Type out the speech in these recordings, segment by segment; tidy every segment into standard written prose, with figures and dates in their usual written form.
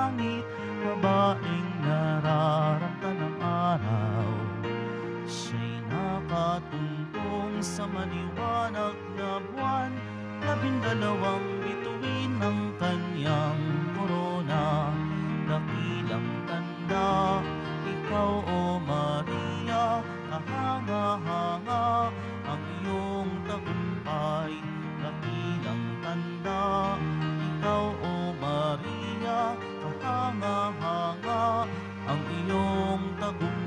langit, babaeng nararanta ng araw. Siya'y nakatuntong sa maliwanag na buwan, 12 bituin ng kanyang korona. Dakilang tanda, ikaw o Maria, kahanga-hanga ang iyong tagumpay. Dakilang tanda, ikaw o Maria, kahanga-hanga ang iyong tagumpay.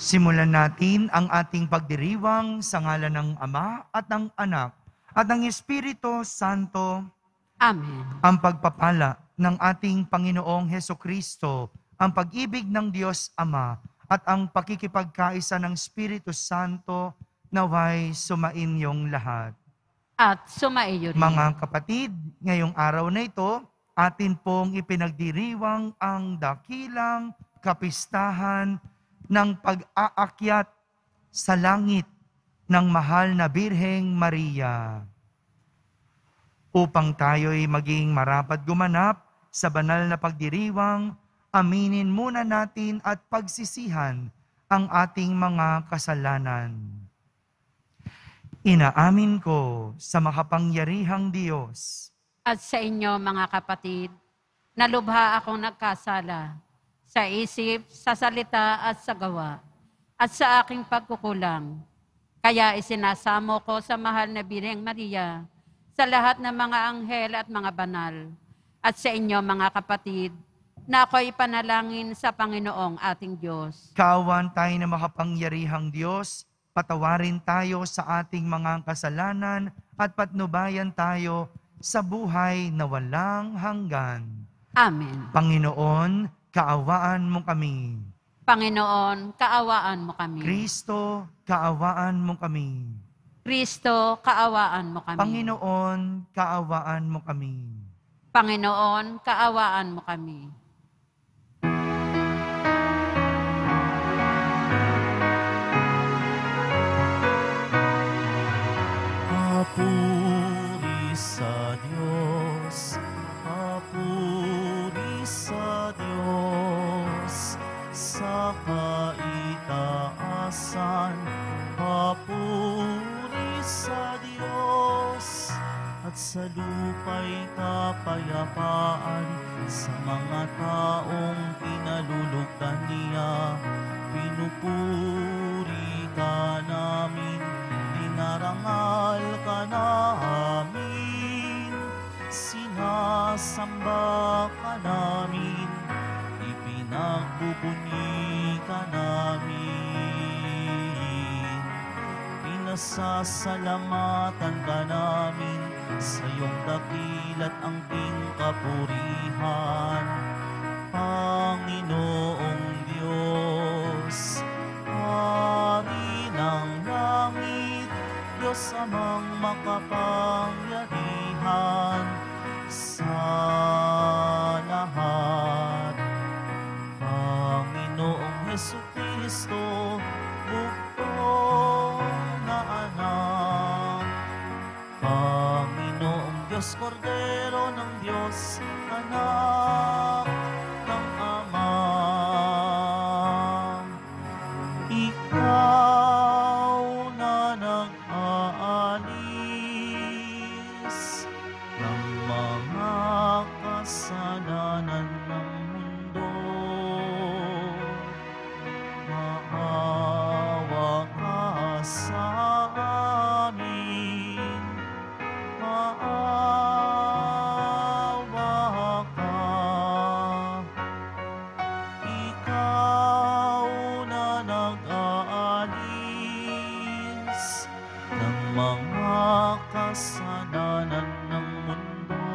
Simulan natin ang ating pagdiriwang sa ngalan ng Ama at ng Anak at ng Espiritu Santo. Amen. Ang pagpapala ng ating Panginoong Hesukristo, ang pag-ibig ng Diyos Ama at ang pakikipagkaisa ng Espiritu Santo naway sumainyong lahat. At sumaiyo rin. Mga kapatid, ngayong araw na ito, atin pong ipinagdiriwang ang dakilang kapistahan ng pag-aakyat sa langit ng mahal na Birheng Maria. Upang tayo'y maging marapat gumanap sa banal na pagdiriwang, aminin muna natin at pagsisihan ang ating mga kasalanan. Inaamin ko sa makapangyarihang Diyos At sa inyo mga kapatid, nalubha akong nagkasala sa isip, sa salita at sa gawa, at sa aking pagkukulang. Kaya isinasamo ko sa mahal na Birheng Maria, sa lahat ng mga anghel at mga banal, at sa inyo mga kapatid, na ako'y panalangin sa Panginoong ating Diyos. Kaawan tayo na makapangyarihang Diyos, patawarin tayo sa ating mga kasalanan at patnubayan tayo sa buhay na walang hanggan. Amen. Panginoon, kaawaan mo kami. Panginoon, kaawaan mo kami. Kristo, kaawaan mo kami. Kristo, kaawaan mo kami. Panginoon, kaawaan mo kami. Panginoon, kaawaan mo kami. Papuri sa Diyos, papuri sa Diyos, sa kaitaasan, papuri sa Diyos, at sa lupa'y kapayapaan sa mga taong pinalulugdan niya. Pinupuri ka namin, dinarangal ka namin, sinasamba ka namin, ipinagbubunyi ka namin. Pinasasalamatan ka namin sa iyong dakilat angking kapurihan. Panginoong Diyos, Hari ng langit, Diyos amang makapangyarihan sa lahat. Panginoong Hesukristo, bugtong na anak. Panginoong Diyos, Kordero ng Diyos, anak ng Ama. Ikaw na nag-aalis ng mga kasalanan ng mundo. Maawa ka sa amin, maawa ka. Ikaw na nag-aalis ng mga kasalanan ng mundo.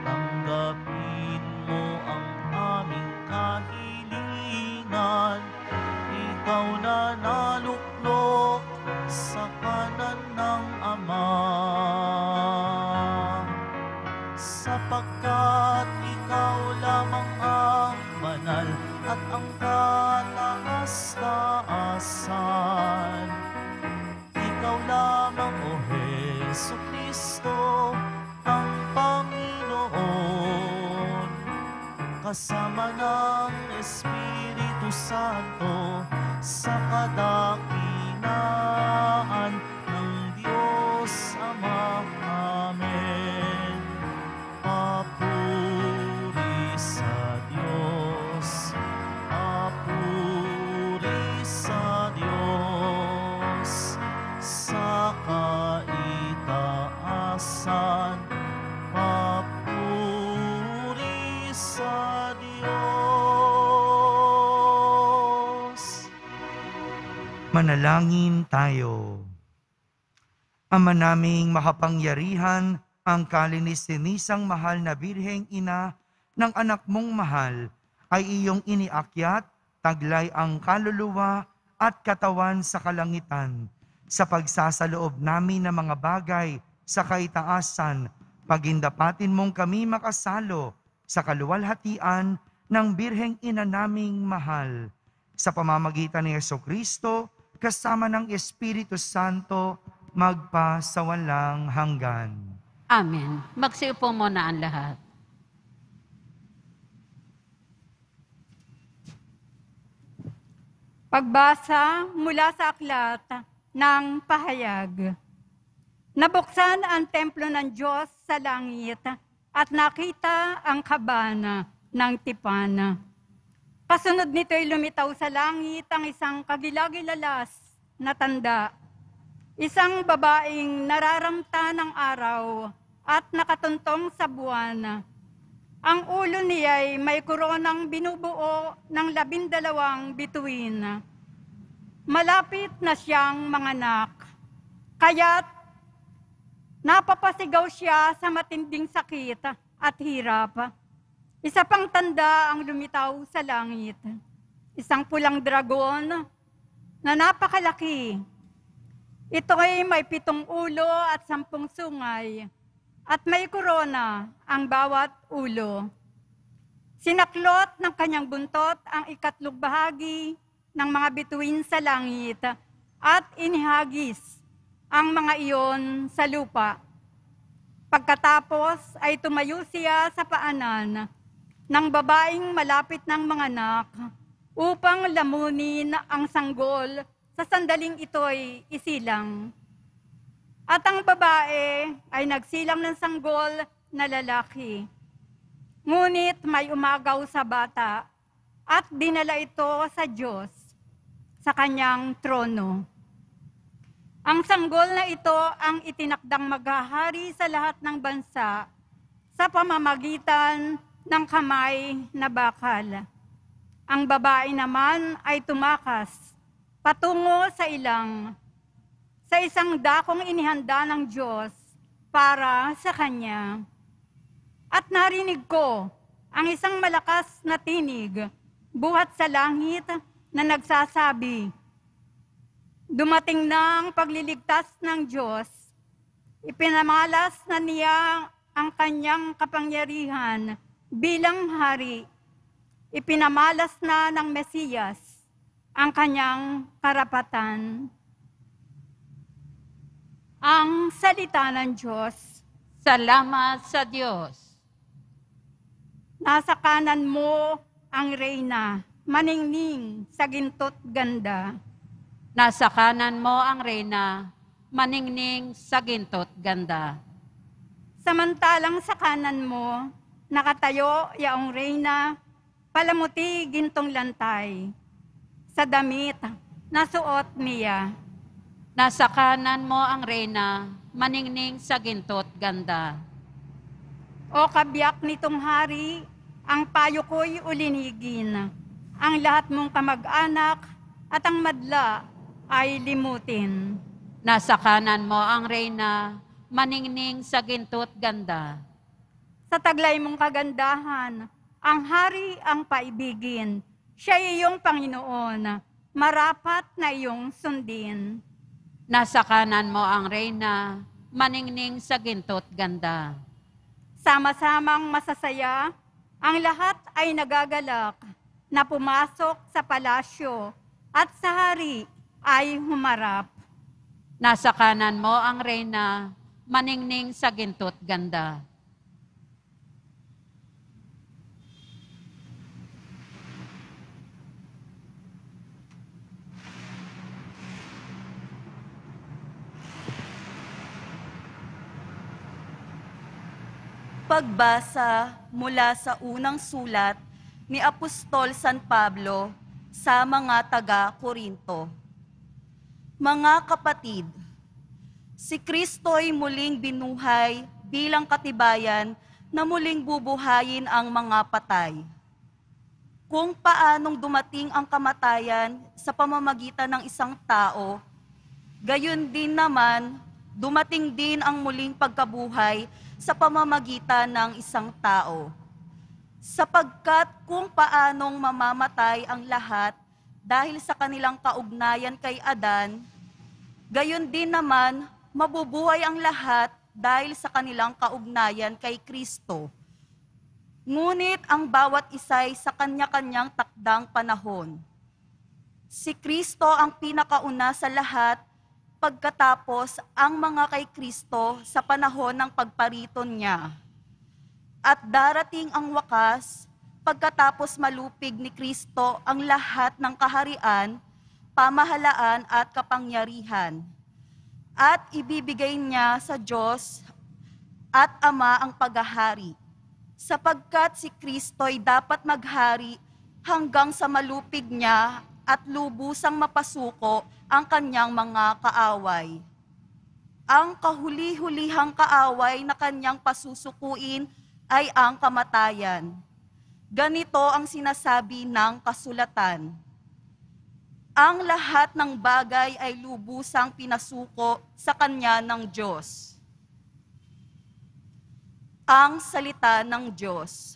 Tanggapin mo ang aming kahilingan. Ikaw na naluklok sa kanan ng Ama. Sapagkat ikaw lamang ang banal at ang kataas-taasan. Ikaw lamang, O Hesukristo, kasama ng Espiritu Santo, sa kadakilaan ng Diyos Ama. Amen. Papuri sa Diyos, papuri sa Diyos, sa kaitaasan, papuri sa Diyos. Manalangin tayo. Ama naming makapangyarihan, ang kalinis-linisang mahal na Birheng Ina ng anak mong mahal ay iyong iniakyat, taglay ang kaluluwa at katawan sa kalangitan. Sa pagsasaloob namin ng mga bagay sa kaitaasan, pagindapatin mong kami makasalo sa kaluwalhatian ng Birheng Ina naming mahal. Sa pamamagitan ni Jesucristo, kasama ng Espiritu Santo, magpa sa walang hanggan. Amen. Magsiupo muna ang lahat. Pagbasa mula sa aklat ng pahayag. Nabuksan ang templo ng Diyos sa langit at nakita ang kabana ng tipan. Kasunod nito'y lumitaw sa langit ang isang kagilagilalas na tanda. Isang babaeng nararamta ng araw at nakatuntong sa buwan. Ang ulo niya'y may koronang binubuo ng 12 bituin. Malapit na siyang manganak, kaya't napapasigaw siya sa matinding sakit at hirap. Isa pang tanda ang lumitaw sa langit. Isang pulang dragon na napakalaki. Ito ay may 7 ulo at 10 sungay, at may korona ang bawat ulo. Sinaklot ng kanyang buntot ang 3 bahagi ng mga bituin sa langit, at inihagis ang mga iyon sa lupa. Pagkatapos ay tumayo siya sa paanan ng babaeng malapit ng manganak upang lamunin ang sanggol sa sandaling ito'y isilang. At ang babae ay nagsilang ng sanggol na lalaki. Ngunit may umagaw sa bata at dinala ito sa Diyos, sa kanyang trono. Ang sanggol na ito ang itinakdang maghahari sa lahat ng bansa sa pamamagitan ng kamay na bakal. Ang babae naman ay tumakas patungo sa isang dakong inihanda ng Diyos para sa kanya. At narinig ko ang isang malakas na tinig buhat sa langit na nagsasabi, dumating na ang pagliligtas ng Diyos. Ipinamalas na niya ang kanyang kapangyarihan bilang hari. Ipinamalas na ng Mesiyas ang kanyang karapatan. Ang salita ng Diyos. Salamat sa Diyos. Nasa kanan mo ang reyna, maningning sa ginto't ganda. Nasa kanan mo ang reyna, maningning sa ginto't ganda. Samantalang sa kanan mo, nakatayo yaong reyna, palamuti gintong lantay. Sa damit na suot niya. Nasa kanan mo ang reyna, maningning sa ginto't ganda. O kabiyak nitong hari, ang payo ko'y ulinigin. Ang lahat mong kamag-anak at ang madla ay limutin. Nasa kanan mo ang reyna, maningning sa ginto't ganda. Sa taglay mong kagandahan, ang hari ang paibigin. Siya iyong Panginoon, marapat na iyong sundin. Nasa kanan mo ang reyna, maningning sa ginto't ganda. Sama-samang masasaya, ang lahat ay nagagalak na pumasok sa palasyo at sa hari ay humarap. Nasa kanan mo ang reyna, maningning sa ginto't ganda. Pagbasa mula sa unang sulat ni Apostol San Pablo sa mga taga-Korinto. Mga kapatid, si Kristo'y muling binuhay bilang katibayan na muling bubuhayin ang mga patay. Kung paanong dumating ang kamatayan sa pamamagitan ng isang tao, gayon din naman dumating din ang muling pagkabuhay sa pamamagitan ng isang tao. Sapagkat kung paanong mamamatay ang lahat dahil sa kanilang kaugnayan kay Adan, gayon din naman mabubuhay ang lahat dahil sa kanilang kaugnayan kay Kristo. Ngunit ang bawat isa'y sa kanya-kanyang takdang panahon. Si Kristo ang pinakauna sa lahat, pagkatapos ang mga kay Kristo sa panahon ng pagpariton niya. At darating ang wakas, pagkatapos malupig ni Kristo ang lahat ng kaharian, pamahalaan at kapangyarihan. At ibibigay niya sa Diyos at Ama ang paghahari, sapagkat si Kristo'y dapat maghari hanggang sa malupig niya at lubusang mapasuko ang kanyang mga kaaway. Ang kahuli-hulihang kaaway na kanyang pasusukuin ay ang kamatayan. Ganito ang sinasabi ng kasulatan. Ang lahat ng bagay ay lubusang pinasuko sa kanya ng Diyos. Ang salita ng Diyos.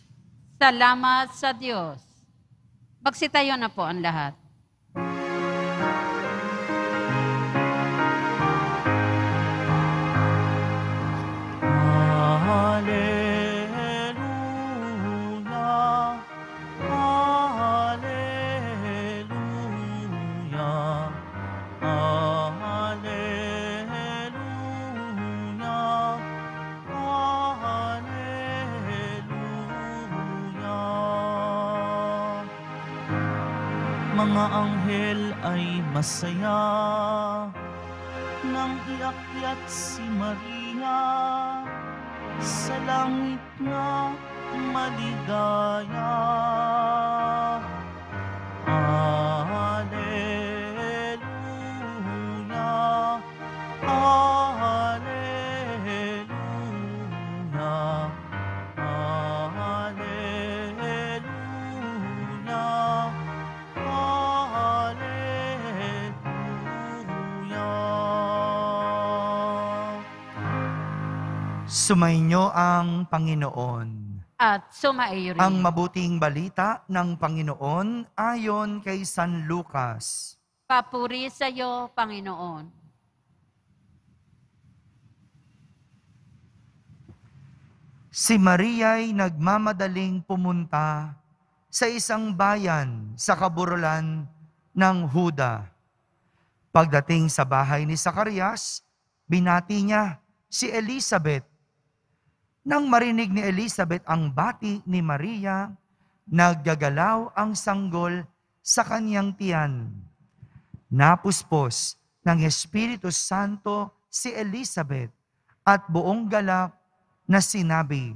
Salamat sa Diyos. Magsitayo na po ang lahat. Mga anghel ay masaya nang iakyat si Maria sa langit na maligaya. Alleluia, Alleluia, Alleluia. Sumainyo ang Panginoon. At sumaiyo rin. Ang mabuting balita ng Panginoon ayon kay San Lucas. Papuri sa iyo, Panginoon. Si Maria'y nagmamadaling pumunta sa isang bayan sa kaburulan ng Huda. Pagdating sa bahay ni Zacarias, binati niya si Elizabeth. Nang marinig ni Elizabeth ang bati ni Maria, naggagalaw ang sanggol sa kanyang tiyan. Napuspos ng Espiritu Santo si Elizabeth at buong galak na sinabi,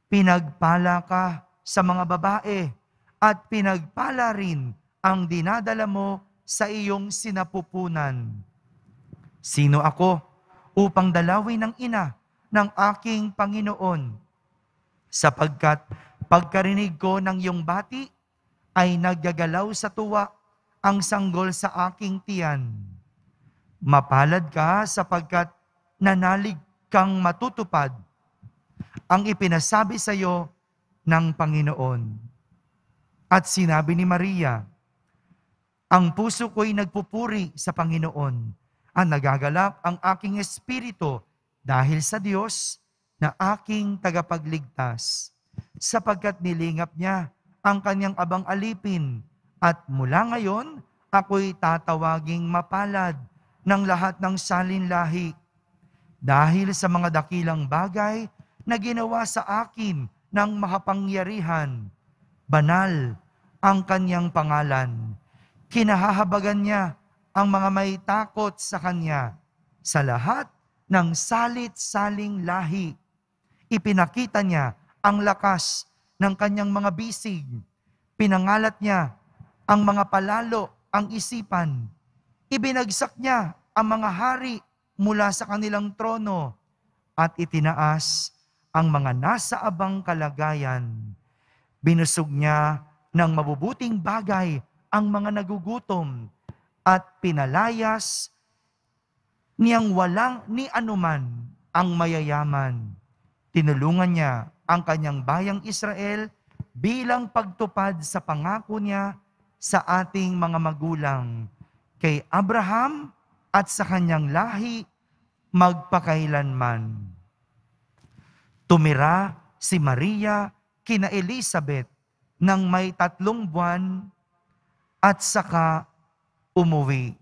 "Pinagpala ka sa mga babae at pinagpala rin ang dinadala mo sa iyong sinapupunan. Sino ako upang dalawin ng ina ng aking Panginoon? Sapagkat pagkarinig ko ng iyong bati, ay naggagalaw sa tuwa ang sanggol sa aking tiyan. Mapalad ka sapagkat nanalig kang matutupad ang ipinasabi sa iyo ng Panginoon." At sinabi ni Maria, "Ang puso ko'y nagpupuri sa Panginoon, at nagagalak ang aking espiritu dahil sa Diyos na aking tagapagligtas, sapagkat nilingap niya ang kanyang abang alipin, at mula ngayon ako'y tatawaging mapalad ng lahat ng salinlahi, dahil sa mga dakilang bagay na ginawa sa akin ng makapangyarihan. Banal ang kanyang pangalan. Kinahahabagan niya ang mga may takot sa kanya sa lahat ng salit-saling lahi. ipinakita niya ang lakas ng kanyang mga bisig. Pinangalat niya ang mga palalo, ang isipan. Ibinagsak niya ang mga hari mula sa kanilang trono at itinaas ang mga nasa abang kalagayan. Binusog niya ng mabubuting bagay ang mga nagugutom at pinalayas niyang walang ni anuman ang mayayaman. Tinulungan niya ang kanyang bayang Israel bilang pagtupad sa pangako niya sa ating mga magulang, kay Abraham at sa kanyang lahi magpakailanman. Tumira si Maria kina Elizabeth nang may 3 buwan at saka umuwi.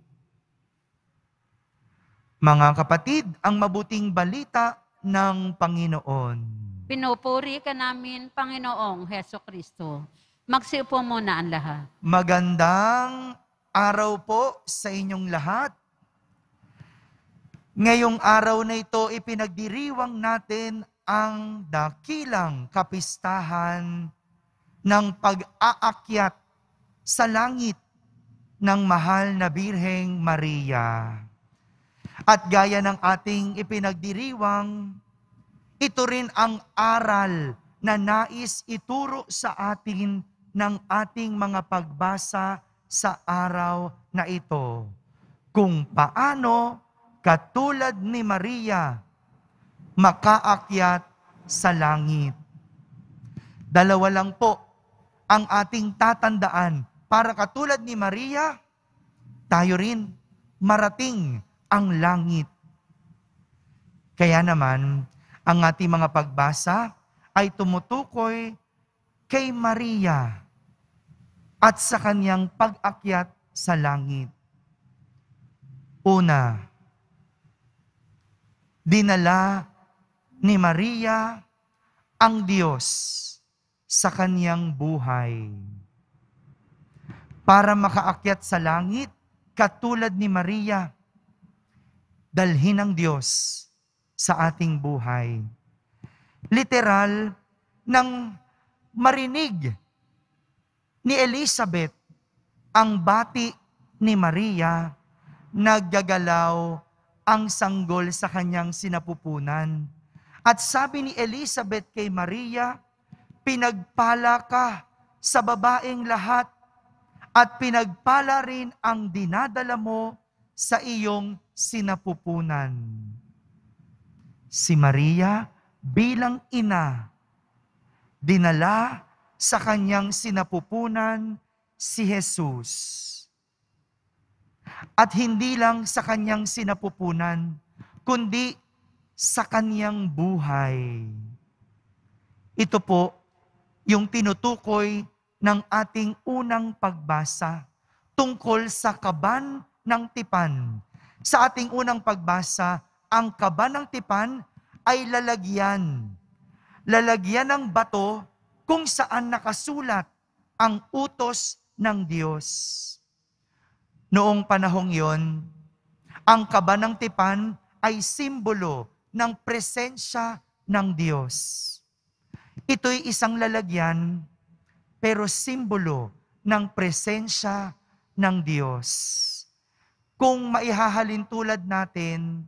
Mga kapatid, ang mabuting balita ng Panginoon. Pinupuri ka namin, Panginoong Heso Kristo. Magsiupo muna ang lahat. Magandang araw po sa inyong lahat. Ngayong araw na ito, ipinagdiriwang natin ang dakilang kapistahan ng pag-aakyat sa langit ng mahal na Birheng Maria. At gaya ng ating ipinagdiriwang, ito rin ang aral na nais ituro sa atin ng ating mga pagbasa sa araw na ito. Kung paano, katulad ni Maria, makaakyat sa langit. Dalawa lang po ang ating tatandaan para katulad ni Maria, tayo rin marating ang langit. Kaya naman, ang ating mga pagbasa ay tumutukoy kay Maria at sa kanyang pag-akyat sa langit. Una, dinala ni Maria ang Diyos sa kanyang buhay. Para makaakyat sa langit, katulad ni Maria, dalhin ng Diyos sa ating buhay. Literal, nang marinig ni Elizabeth ang bati ni Maria, naggagalaw ang sanggol sa kanyang sinapupunan. At sabi ni Elizabeth kay Maria, pinagpala ka sa babaeng lahat at pinagpala rin ang dinadala mo sa iyong sinapupunan. Si Maria bilang ina, dinala sa kanyang sinapupunan si Jesus. At hindi lang sa kanyang sinapupunan, kundi sa kanyang buhay. Ito po yung tinutukoy ng ating unang pagbasa tungkol sa kaban ng tipan. Sa ating unang pagbasa, ang kaban ng tipan ay lalagyan. Lalagyan ng bato kung saan nakasulat ang utos ng Diyos. Noong panahong yon, ang kaban ng tipan ay simbolo ng presensya ng Diyos. Ito'y isang lalagyan, pero simbolo ng presensya ng Diyos. Kung maihahalin tulad natin,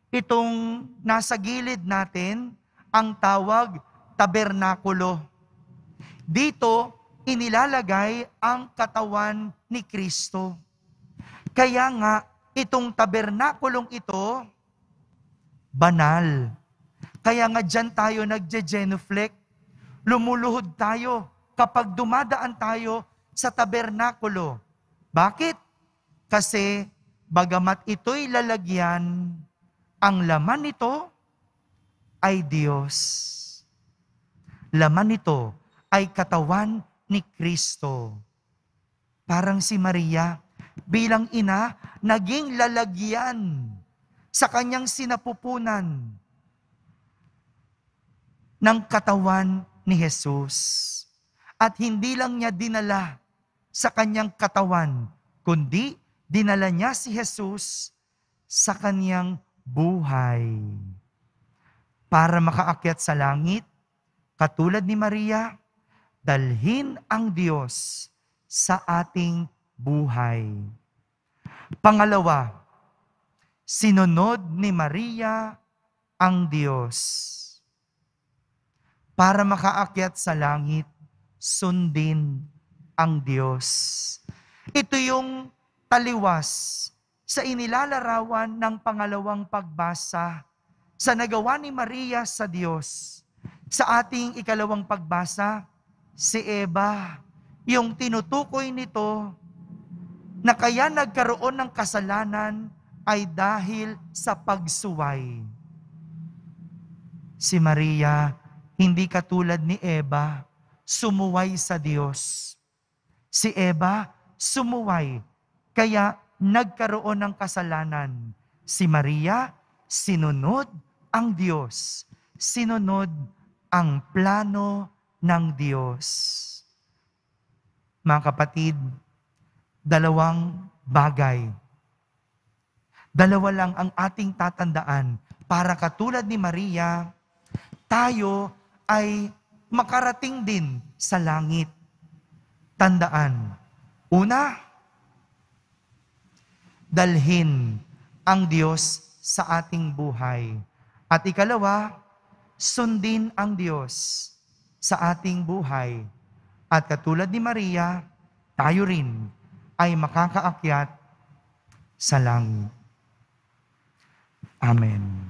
itong nasa gilid natin, ang tawag tabernakulo. Dito, inilalagay ang katawan ni Kristo. Kaya nga, itong tabernakulong ito, banal. Kaya nga dyan tayo nagje-genuflect. Lumuluhod tayo kapag dumadaan tayo sa tabernakulo. Bakit? Kasi bagamat ito'y lalagyan, ang laman nito ay Diyos. Laman nito ay katawan ni Kristo. Parang si Maria, bilang ina, naging lalagyan sa kanyang sinapupunan ng katawan ni Jesus. At hindi lang niya dinala sa kanyang katawan, kundi dinala niya si Jesus sa kanyang buhay. para makaakyat sa langit, katulad ni Maria, dalhin ang Diyos sa ating buhay. Pangalawa, sinunod ni Maria ang Diyos. Para makaakyat sa langit, sundin ang Diyos. Ito yung taliwas sa inilalarawan ng pangalawang pagbasa sa nagawa ni Maria sa Diyos. Sa ating ikalawang pagbasa, si Eva, yung tinutukoy nito na kaya nagkaroon ng kasalanan ay dahil sa pagsuway. Si Maria, hindi katulad ni Eva, sumuway sa Diyos. Si Eva, sumuway, kaya nagkaroon ng kasalanan. Si Maria, sinunod ang Diyos. Sinunod ang plano ng Diyos. Mga kapatid, dalawang bagay. Dalawa lang ang ating tatandaan para katulad ni Maria, tayo ay makarating din sa langit. Tandaan, una, dalhin ang Diyos sa ating buhay. At ikalawa, sundin ang Diyos sa ating buhay. At katulad ni Maria, tayo rin ay makakaakyat sa langit. Amen.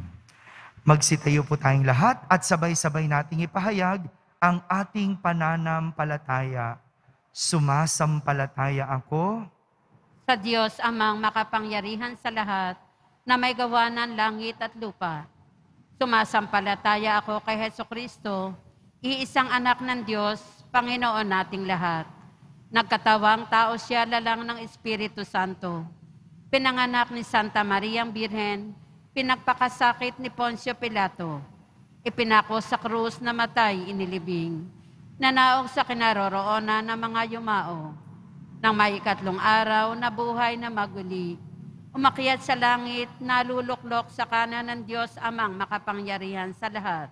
Magsitayo po tayong lahat at sabay-sabay nating ipahayag ang ating pananampalataya. Sumasampalataya ako Sa Diyos amang makapangyarihan sa lahat, na may gawa ng langit at lupa. Sumasampalataya ako kay Hesukristo, iisang anak ng Diyos, Panginoon nating lahat. Nagkatawang tao siya lalang ng Espiritu Santo. Pinanganak ni Santa Mariang Birhen, pinagpakasakit ni Poncio Pilato. Ipinako sa krus na matay, inilibing. Nanaog sa kinaroroonan ng mga yumao. Nang may ikatlong araw, nabuhay na maguli. Umakyat sa langit, naluluklok sa kanan ng Diyos amang makapangyarihan sa lahat.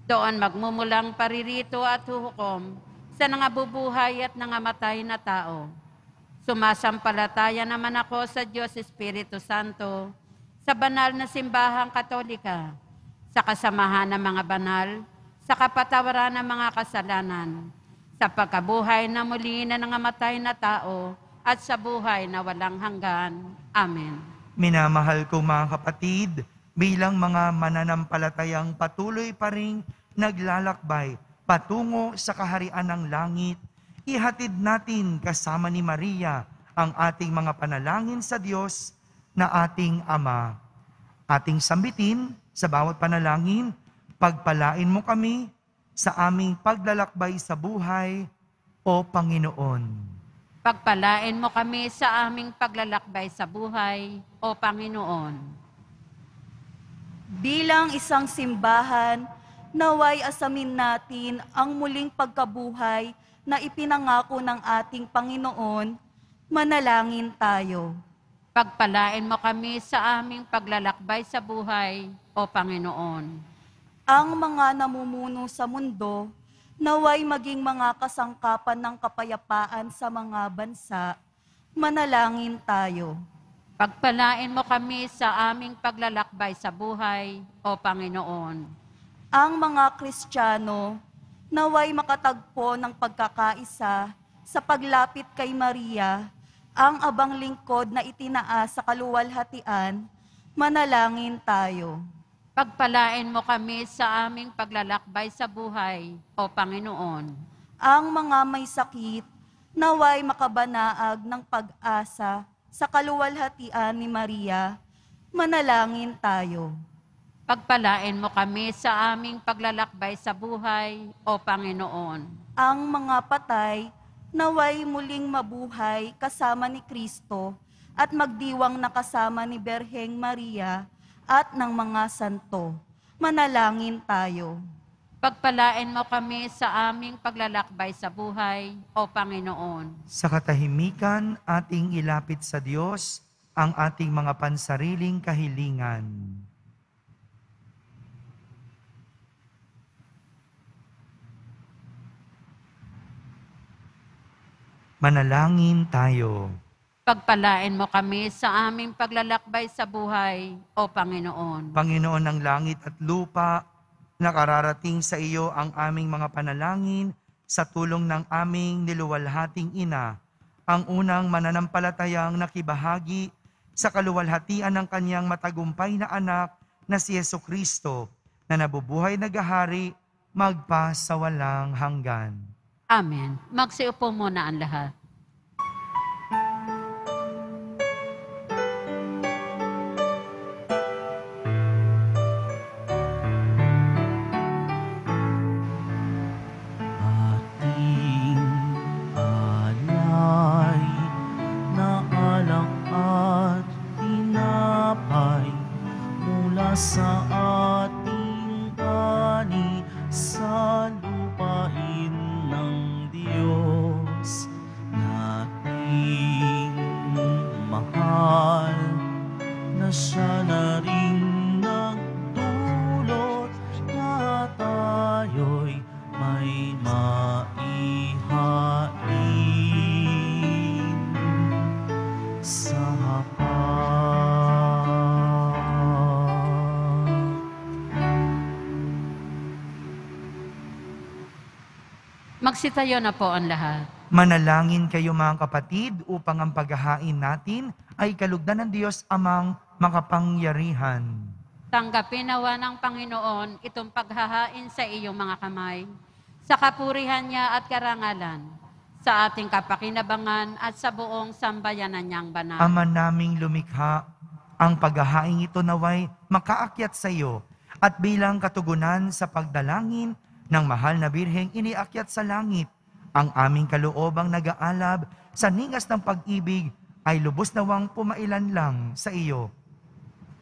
Doon magmumulang paririto at huhukom sa nangabubuhay at nangamatay na tao. Sumasampalataya naman ako sa Diyos Espiritu Santo, sa banal na simbahang Katolika, sa kasamahan ng mga banal, sa kapatawaran ng mga kasalanan, sa pagkabuhay na muli na nangamatay na tao, at sa buhay na walang hanggan. Amen. Minamahal ko mga kapatid, bilang mga mananampalatayang patuloy pa ring naglalakbay patungo sa kaharian ng langit, ihatid natin kasama ni Maria ang ating mga panalangin sa Diyos na ating Ama. Ating sambitin sa bawat panalangin, pagpalain mo kami sa aming paglalakbay sa buhay, O Panginoon. Pagpalain mo kami sa aming paglalakbay sa buhay, O Panginoon. Bilang isang simbahan, naway asamin natin ang muling pagkabuhay na ipinangako ng ating Panginoon. Manalangin tayo. Pagpalain mo kami sa aming paglalakbay sa buhay, O Panginoon. Ang mga namumuno sa mundo, naway maging mga kasangkapan ng kapayapaan sa mga bansa. Manalangin tayo. Pagpalain mo kami sa aming paglalakbay sa buhay, O Panginoon. Ang mga Kristiyano, naway makatagpo ng pagkakaisa sa paglapit kay Maria, ang abang lingkod na itinaas sa kaluwalhatian. Manalangin tayo. Pagpalain mo kami sa aming paglalakbay sa buhay, O Panginoon. Ang mga may sakit, naway makabanaag ng pag-asa sa kaluwalhatian ni Maria. Manalangin tayo. Pagpalain mo kami sa aming paglalakbay sa buhay, O Panginoon. Ang mga patay, naway muling mabuhay kasama ni Kristo at magdiwang na kasama ni Berheng Maria at ng mga santo. Manalangin tayo. Pagpalain mo kami sa aming paglalakbay sa buhay, O Panginoon. Sa katahimikan, ating ilapit sa Diyos ang ating mga pansariling kahilingan. Manalangin tayo. Pagpalain mo kami sa aming paglalakbay sa buhay, O Panginoon. Panginoon ng langit at lupa, nakararating sa iyo ang aming mga panalangin sa tulong ng aming niluwalhating ina, ang unang mananampalatayang nakibahagi sa kaluwalhatian ng kanyang matagumpay na anak na si Jesucristo, na nabubuhay nagahari magpasawalang hanggan. Amen. Magsiupo muna ang lahat. Ating alay na alak at tinapay mula sa ating ani sa lupain ng Diyos nating mahal, na siya na rin nagdulot na tayo'y may maihain sa hapag. Magsitayo na po ang lahat. Manalangin kayo mga kapatid upang ang paghahain natin ay kalugdan ng Diyos amang makapangyarihan. Tanggapin nawa ng Panginoon itong paghahain sa iyong mga kamay, sa kapurihan niya at karangalan, sa ating kapakinabangan at sa buong sambayanan niyang banal. Ama naming lumikha, ang paghahain ito naway makaakyat sa iyo at bilang katugunan sa pagdalangin ng mahal na Birheng iniakyat sa langit, ang aming kaloobang nag-aalab sa ningas ng pag-ibig ay lubos nawang pumailan lang sa iyo.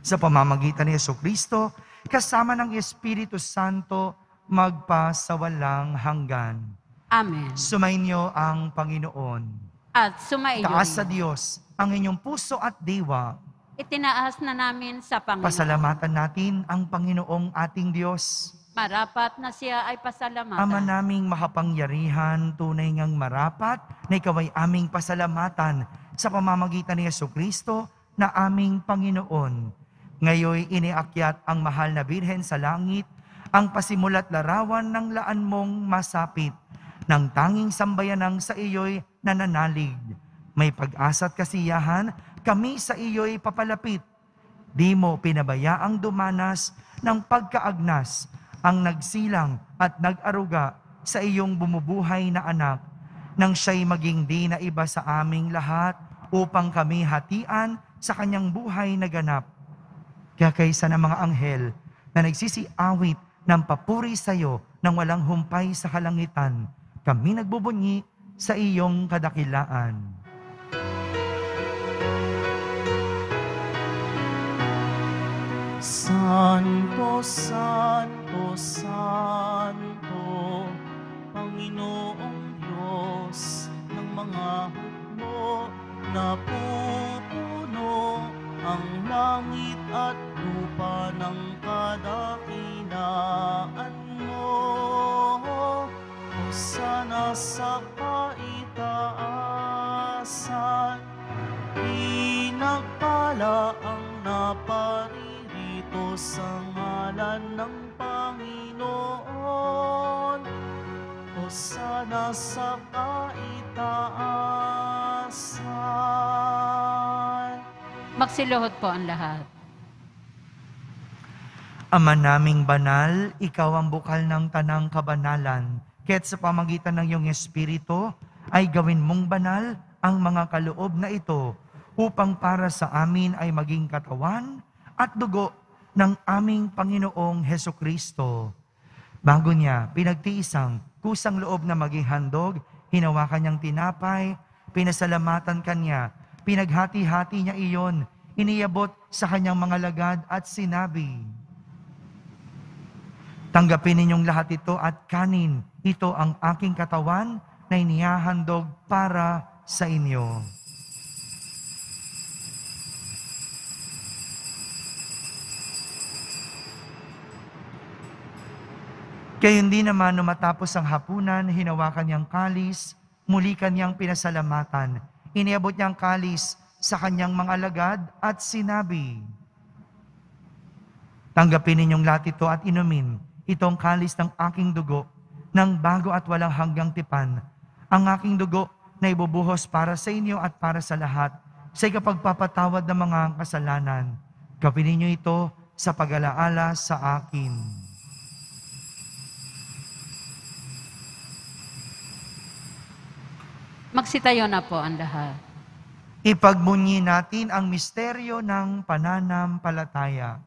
Sa pamamagitan ni Jesucristo, kasama ng Espiritu Santo, magpasawalang hanggan. Amen. Sumainyo ang Panginoon. At sumaiyo. Taas sa Diyos ang inyong puso at diwa. Itinaas na namin sa Panginoon. Pasalamatan natin ang Panginoong ating Diyos. Marapat na siya ay pasalamatan. Ama naming makapangyarihan, tunay ngang marapat na ikaw ay aming pasalamatan sa pamamagitan ni Jesucristo na aming Panginoon. Ngayoy iniakyat ang mahal na Birhen sa langit, ang pasimulat larawan ng laan mong masapit, ng tanging sambayanang sa iyo'y nananalig. May pag-asa at kasiyahan, kami sa iyo'y papalapit. Di mo pinabayaang dumanas ng pagkaagnas, ang nagsilang at nag-aruga sa iyong bumubuhay na anak, nang siya'y maging di na iba sa aming lahat, upang kami hatian sa kanyang buhay na ganap. Kaya kaysa ng mga anghel na nagsisiawit ng papuri sa iyo nang walang humpay sa kalangitan, kami nagbubunyi sa iyong kadakilaan. Santo, Santo, Santo, Panginoong Diyos ng mga hukbo, napupuno ang langit at lupa ng kadakilaan mo. Hosana sa kaitaasan, pinagpala ang naparirito sa ngalan ng Panginoon. Hosana sa kaitaasan. Magsiluhod po ang lahat. Ama naming banal, ikaw ang bukal ng tanang kabanalan. Kaya't sa pamagitan ng iyong Espiritu, ay gawin mong banal ang mga kaloob na ito, upang para sa amin ay maging katawan at dugo ng aming Panginoong Hesukristo. Bago niya pinagtiisang kusang loob na maging handog, hinawakan niyang tinapay, pinasalamatan kanya, pinaghati-hati niya iyon, iniyabot sa kanyang mga lagad at sinabi, "Tanggapin ninyong lahat ito at kanin, ito ang aking katawan na inihahandog para sa inyo." Kaya hindi naman nung matapos ang hapunan, hinawakan niyang kalis, muli kanyang pinasalamatan. Iniabot niyang kalis sa kanyang mga alagad at sinabi, "Tanggapin ninyong lahat ito at inumin. Itong kalis ng aking dugo, ng bago at walang hanggang tipan. Ang aking dugo na ibubuhos para sa inyo at para sa lahat, sa ikapagpapatawad ng mga kasalanan. Gawin ninyo ito sa pag-alaala sa akin." Magsitayo na po ang lahat. Ipagmunyi natin ang misteryo ng pananampalataya.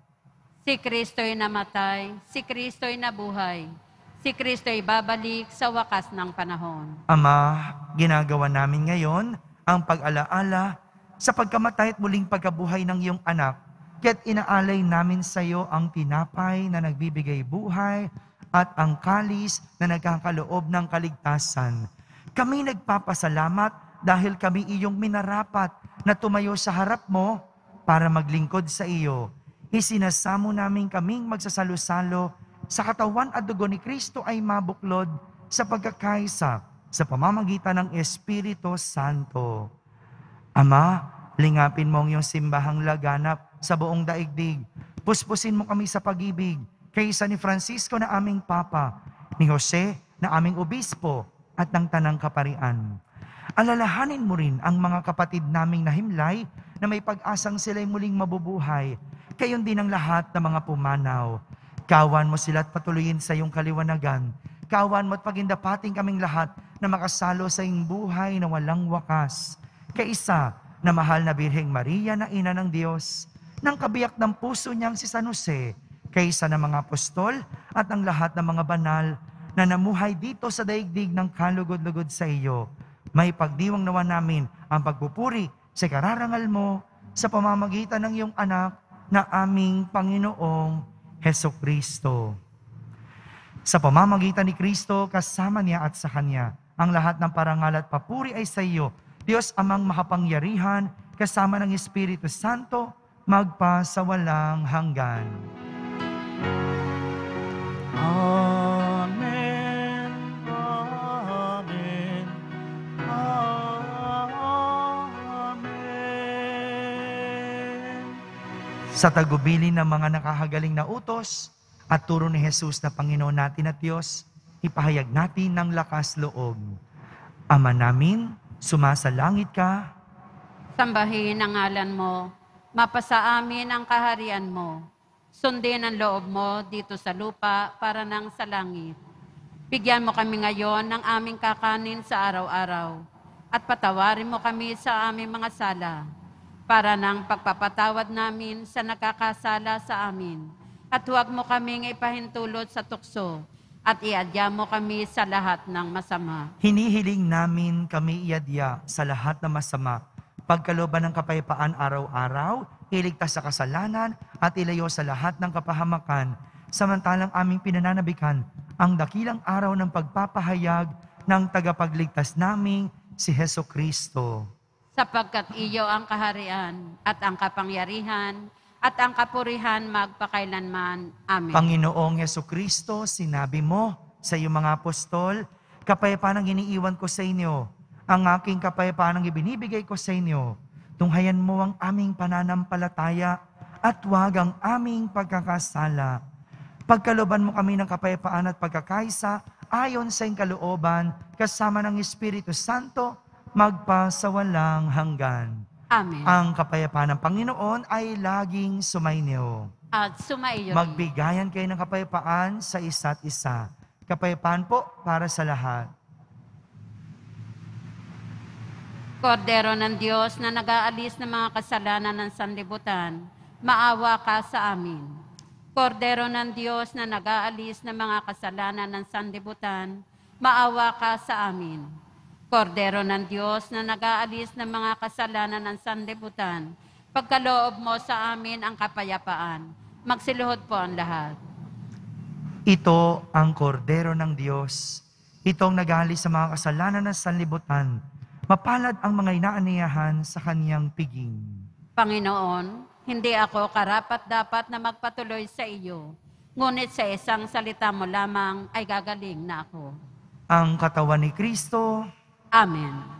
Si Kristo'y namatay, si Kristo'y nabuhay, si Kristo'y babalik sa wakas ng panahon. Ama, ginagawa namin ngayon ang pag-alaala sa pagkamatay at muling pagkabuhay ng iyong anak, kaya't inaalay namin sa iyo ang tinapay na nagbibigay buhay at ang kalis na nagkakaloob ng kaligtasan. Kami nagpapasalamat dahil kami iyong minarapat na tumayo sa harap mo para maglingkod sa iyo. Isinasamo namin kaming magsasalo-salo sa katawan at dugo ni Kristo ay mabuklod sa pagkakaisa sa pamamagitan ng Espiritu Santo. Ama, lingapin mo ang iyong simbahang laganap sa buong daigdig. Puspusin mo kami sa pag-ibig kaysa ni Francisco na aming Papa, ni Jose na aming Obispo at ng Tanang Kaparian. Alalahanin mo rin ang mga kapatid naming nahimlay na may pag-asang sila'y muling mabubuhay, gayon din ang lahat ng mga pumanaw. Kawan mo sila at patuloyin sa iyong kaliwanagan. Kawan mo at pagindapating kaming lahat na makasalo sa iyong buhay na walang wakas. Kaisa na mahal na Birheng Maria na Ina ng Diyos, ng kabiyak ng puso niyang si San Jose, kaysa ng mga apostol at ang lahat ng mga banal na namuhay dito sa daigdig ng kalugod-lugod sa iyo. May pagdiwang nawa namin ang pagpupuri sa kararangal mo sa pamamagitan ng iyong anak na aming Panginoong Hesukristo. Sa pamamagitan ni Kristo, kasama niya at sa Kanya, ang lahat ng parangal at papuri ay sa iyo, Diyos Amang makapangyarihan, kasama ng Espiritu Santo, magpa sa walang hanggan. Amen. Amen. Amen. Sa tagubilin ng mga nakahagaling na utos at turo ni Jesus na Panginoon natin at Diyos, ipahayag natin ng lakas loob. Ama namin, sumasalangit ka. Sambahin ang ngalan mo, mapasa amin ang kaharian mo. Sundin ang loob mo dito sa lupa para nang sa langit. Bigyan mo kami ngayon ng aming kakanin sa araw-araw at patawarin mo kami sa aming mga sala para nang pagpapatawad namin sa nakakasala sa amin. At huwag mo kaming ipahintulot sa tukso at iadya mo kami sa lahat ng masama. Hinihiling namin kami iadya sa lahat ng masama, pagkalooban ng kapayapaan araw-araw, iligtas sa kasalanan at ilayo sa lahat ng kapahamakan, samantalang aming pinananabikan ang dakilang araw ng pagpapahayag ng tagapagligtas naming si Hesukristo. Sapagkat iyo ang kaharian at ang kapangyarihan at ang kapurihan magpakailanman. Amen. Panginoong Hesukristo, sinabi mo sa iyong mga apostol, kapayapaan ang iniiwan ko sa inyo, ang aking kapayapaan ang ibinibigay ko sa inyo. Tunghayan mo ang aming pananampalataya at huwag ang aming pagkakasala. Pagkalooban mo kami ng kapayapaan at pagkakaisa ayon sa iyong kalooban, kasama ng Espiritu Santo, magpa sa walang hanggan. Amen. Ang kapayapaan ng Panginoon ay laging sumainyo. At sumaiyo rin. Magbigayan kayo ng kapayapaan sa isa't isa. Kapayapaan po para sa lahat. Kordero ng Diyos na nag-aalis ng mga kasalanan ng sanlibutan, maawa ka sa amin. Kordero ng Diyos na nag-aalis ng mga kasalanan ng sanlibutan, maawa ka sa amin. Kordero ng Diyos na nag-aalis ng mga kasalanan ng sanlibutan, pagkaloob mo sa amin ang kapayapaan. Magsiluhod po ang lahat. Ito ang kordero ng Diyos. Itong nag-aalis sa mga kasalanan ng sanlibutan. Mapalad ang mga inaaniyahan sa kaniyang piging. Panginoon, hindi ako karapat-dapat na magpatuloy sa iyo, ngunit sa isang salita mo lamang ay gagaling na ako. Ang katawan ni Kristo, Amen.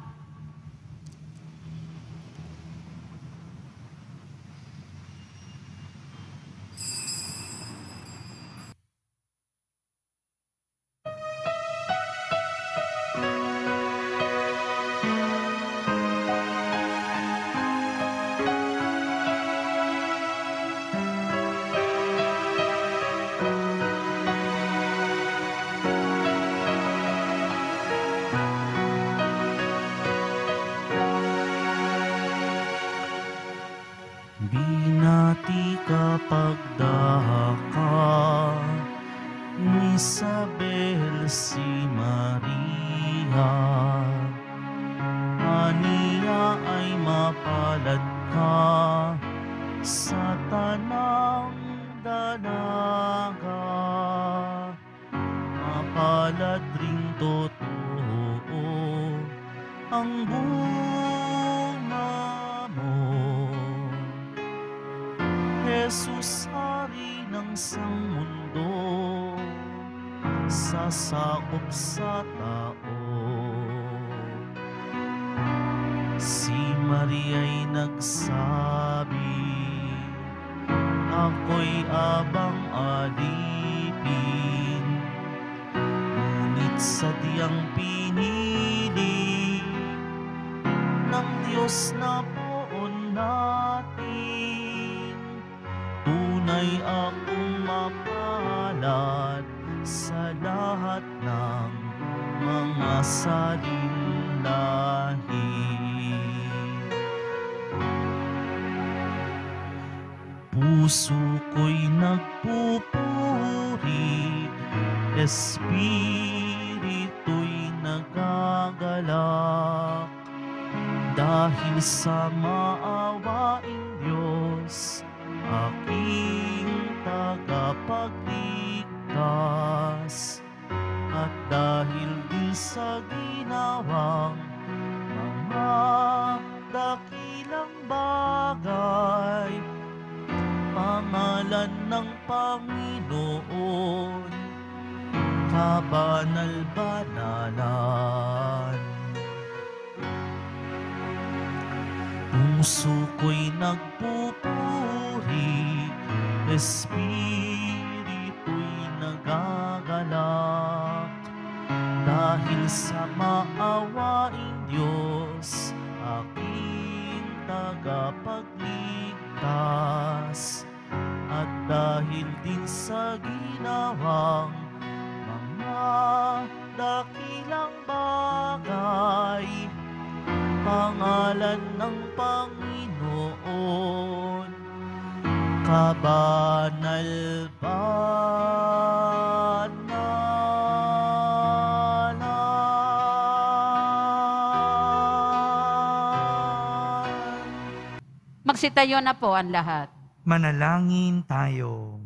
Binati ka pagdahaka ni Isabel si Maria. Aniya ay mapalad ka sa tanang dalaga. Mapalad ring totoo ang bunga mo. Jesus, hari ng sangmundo, sasakop sa tao. Si Maria'y nagsabi, ako'y abang alipin, ngunit sadyang pinili ng Diyos na poon natin. Tunay akong mapalad sa lahat ng mga salinlahi. Puso ko'y nagpupuri, espiritu'y nagagalak, dahil sa maawaing Diyos, aking tagapagligtas, at dahil din sa ginawang mga dakilang bagay, pangalan ng Panginoon, kabanal-banalan. Puso ko'y nagpupuri, espiritu'y nagagalak, dahil sa maawaing Diyos, aking tagapagligtas, at dahil din sa ginawang mga dakilang bagay, pangalan ng Panginoon, kabanal-banalan. Magsitayo na po ang lahat. Manalangin tayo.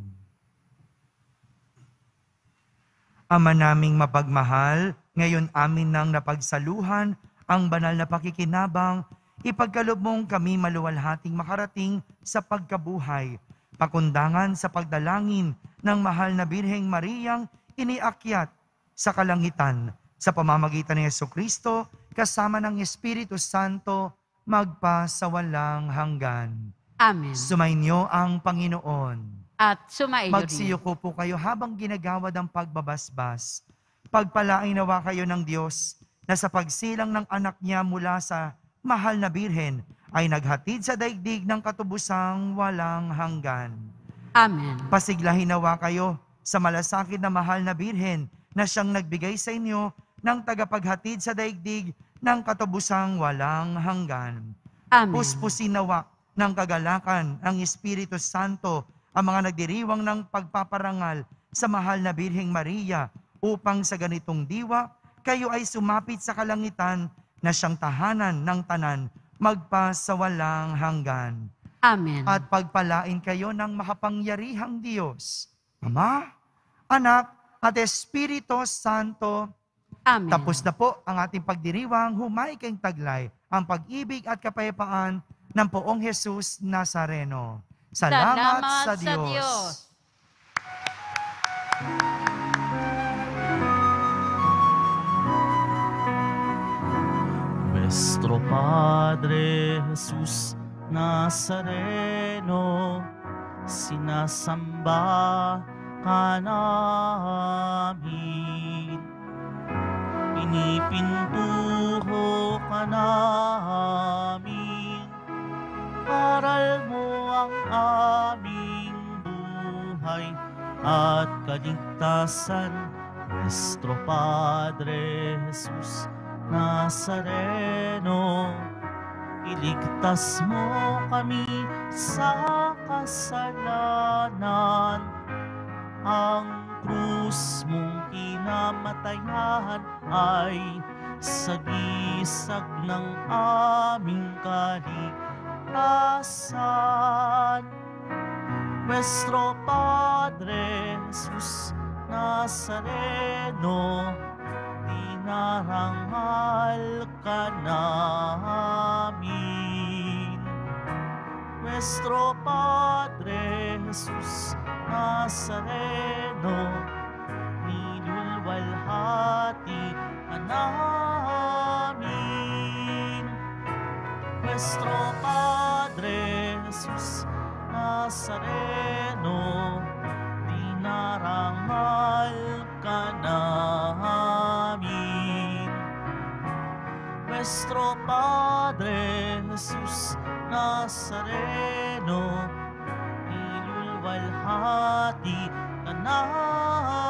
Ama naming mapagmahal, ngayon amin nang napagsaluhan ang banal na pakikinabang, ipagkaloob mong kami maluwalhating makarating sa pagkabuhay, pakundangan sa pagdalangin ng mahal na Birheng Mariang iniakyat sa kalangitan sa pamamagitan ni Jesucristo kasama ng Espiritu Santo magpasawalang hanggan. Amen. Sumainyo ang Panginoon. At sumaiyo rin. Magsiyuko po kayo habang ginagawad ang pagbabasbas. Pagpalain nawa kayo ng Diyos na sa pagsilang ng anak niya mula sa mahal na Birhen ay naghatid sa daigdig ng katubusang walang hanggan. Amen. Pasiglahin nawa kayo sa malasakit na mahal na Birhen na siyang nagbigay sa inyo ng tagapaghatid sa daigdig ng katubusang walang hanggan. Amen. Puspusin nawa ng kagalakan ng Espiritu Santo ang mga nagdiriwang ng pagpaparangal sa mahal na Birheng Maria upang sa ganitong diwa, kayo ay sumapit sa kalangitan na siyang tahanan ng tanan magpasawalang hanggan. Amen. At pagpalain kayo ng makapangyarihang Diyos, Ama, Anak, at Espiritu Santo. Amen. Tapos na po ang ating pagdiriwang, humay kayong taglay ang pag-ibig at kapayapaan ng Poong Jesus Nazareno. Salamat sa Diyos. Nuestro Padre Jesus Nazareno, sinasamba ka namin. Pinipintuho ka namin, aral mo ang aming buhay at kaligtasan. Nuestro Padre Jesus Nazareno, iligtas mo kami sa kasalanan. Ang krus mong kinamatayan ay sagisag ng aming kaligtasan. Nuestro Padre Jesus Nazareno, dinarangal ka namin. Nuestro Padre Jesus Nazareno, nilulwalhati ka namin. Nuestro Padre Jesus Nazareno, dinarangal ka namin. Nuestro Padre Jesus Nazareno, nilulwalhati ka namin.